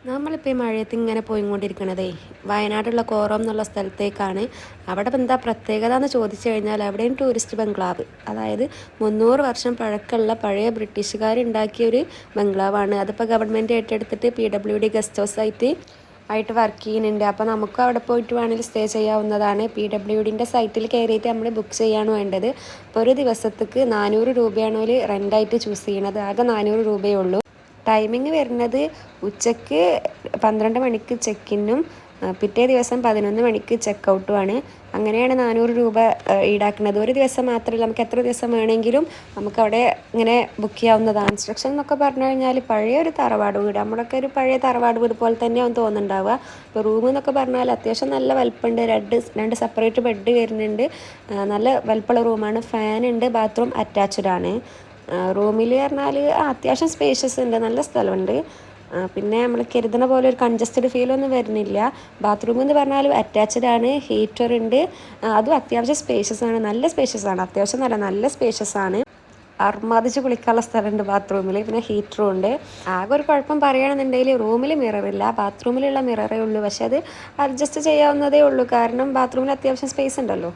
നമ്മളിപ്പോൾ ഈ മഴയത്ത് ഇങ്ങനെ പോയിക്കൊണ്ടിരിക്കണതേ വയനാടുള്ള കോറം എന്നുള്ള സ്ഥലത്തേക്കാണ്. അവിടെ എന്താ പ്രത്യേകത എന്ന് ചോദിച്ചു കഴിഞ്ഞാൽ അവിടെയും ടൂറിസ്റ്റ് ബംഗ്ലാവ്, അതായത് 300 വർഷം പഴക്കമുള്ള പഴയ ബ്രിട്ടീഷുകാരുണ്ടാക്കിയ ഒരു ബംഗ്ലാവാണ്. അതിപ്പോൾ ഗവൺമെൻറ് ഏറ്റെടുത്തിട്ട് PWD ഗസ്റ്റ് ഹൗസ് ആയിട്ട് വർക്ക് ചെയ്യുന്നുണ്ട്. അപ്പോൾ നമുക്ക് അവിടെ പോയിട്ട് വേണമെങ്കിൽ സ്റ്റേ ചെയ്യാവുന്നതാണ്. PWDൻ്റെ സൈറ്റിൽ കയറിയിട്ട് നമ്മൾ ബുക്ക് ചെയ്യാണ് വേണ്ടത്. അപ്പോൾ ഒരു ദിവസത്തേക്ക് 400 രൂപയാണ് ഒരു റെൻ്റായിട്ട് ചൂസ് ചെയ്യണത്. ആകെ 400 രൂപയേ ഉള്ളൂ. ടൈമിങ് വരുന്നത് ഉച്ചയ്ക്ക് 12 മണിക്ക് ചെക്കിനും പിറ്റേ ദിവസം 11 മണിക്ക് ചെക്ക് ഔട്ടുമാണ്. അങ്ങനെയാണ് 400 രൂപ ഈടാക്കുന്നത്. ഒരു ദിവസം മാത്രമല്ല, നമുക്ക് എത്ര ദിവസം വേണമെങ്കിലും നമുക്കവിടെ ഇങ്ങനെ ബുക്ക് ചെയ്യാവുന്നതാണ്. ഇൻസ്ട്രക്ഷൻ എന്നൊക്കെ പറഞ്ഞു കഴിഞ്ഞാൽ പഴയ ഒരു തറവാട് വീട്, നമ്മളൊക്കെ ഒരു പഴയ തറവാട് വീട് പോലെ തന്നെയാണ് തോന്നുന്നുണ്ടാവുക. ഇപ്പോൾ റൂം എന്നൊക്കെ പറഞ്ഞാൽ അത്യാവശ്യം നല്ല വലിപ്പമുണ്ട്. രണ്ട് സെപ്പറേറ്റ് ബെഡ് വരുന്നുണ്ട്. നല്ല വലിപ്പമുള്ള റൂമാണ്. ഫാനുണ്ട്. ബാത്റൂം അറ്റാച്ച്ഡ് ആണ്. റൂമിൽ പറഞ്ഞാൽ അത്യാവശ്യം സ്പേഷ്യസ് ഉണ്ട്, നല്ല സ്ഥലമുണ്ട്. പിന്നെ നമ്മൾ കരുതുന്ന പോലെ ഒരു കൺജസ്റ്റഡ് ഫീലൊന്നും വരുന്നില്ല. ബാത്റൂം എന്ന് പറഞ്ഞാൽ അറ്റാച്ച്ഡ് ആണ്. ഹീറ്റർ ഉണ്ട്. അതും അത്യാവശ്യം സ്പേഷ്യസ് ആണ്, നല്ല സ്പേഷ്യസ് ആണ്. അത്യാവശ്യം നല്ല സ്പേഷ്യസ് ആണ്. അർമാദിച്ച് കുളിക്കാനുള്ള സ്ഥലമുണ്ട് ബാത്റൂമിൽ. പിന്നെ ഹീറ്ററും ഉണ്ട്. ആകെ ഒരു കുഴപ്പം പറയുകയാണെന്നുണ്ടെങ്കിൽ റൂമിൽ മിററില്ല, ബാത്റൂമിലുള്ള മിററേ ഉള്ളൂ. പക്ഷെ അത് അഡ്ജസ്റ്റ് ചെയ്യാവുന്നതേ ഉള്ളൂ, കാരണം ബാത്റൂമിൽ അത്യാവശ്യം സ്പേസ് ഉണ്ടല്ലോ.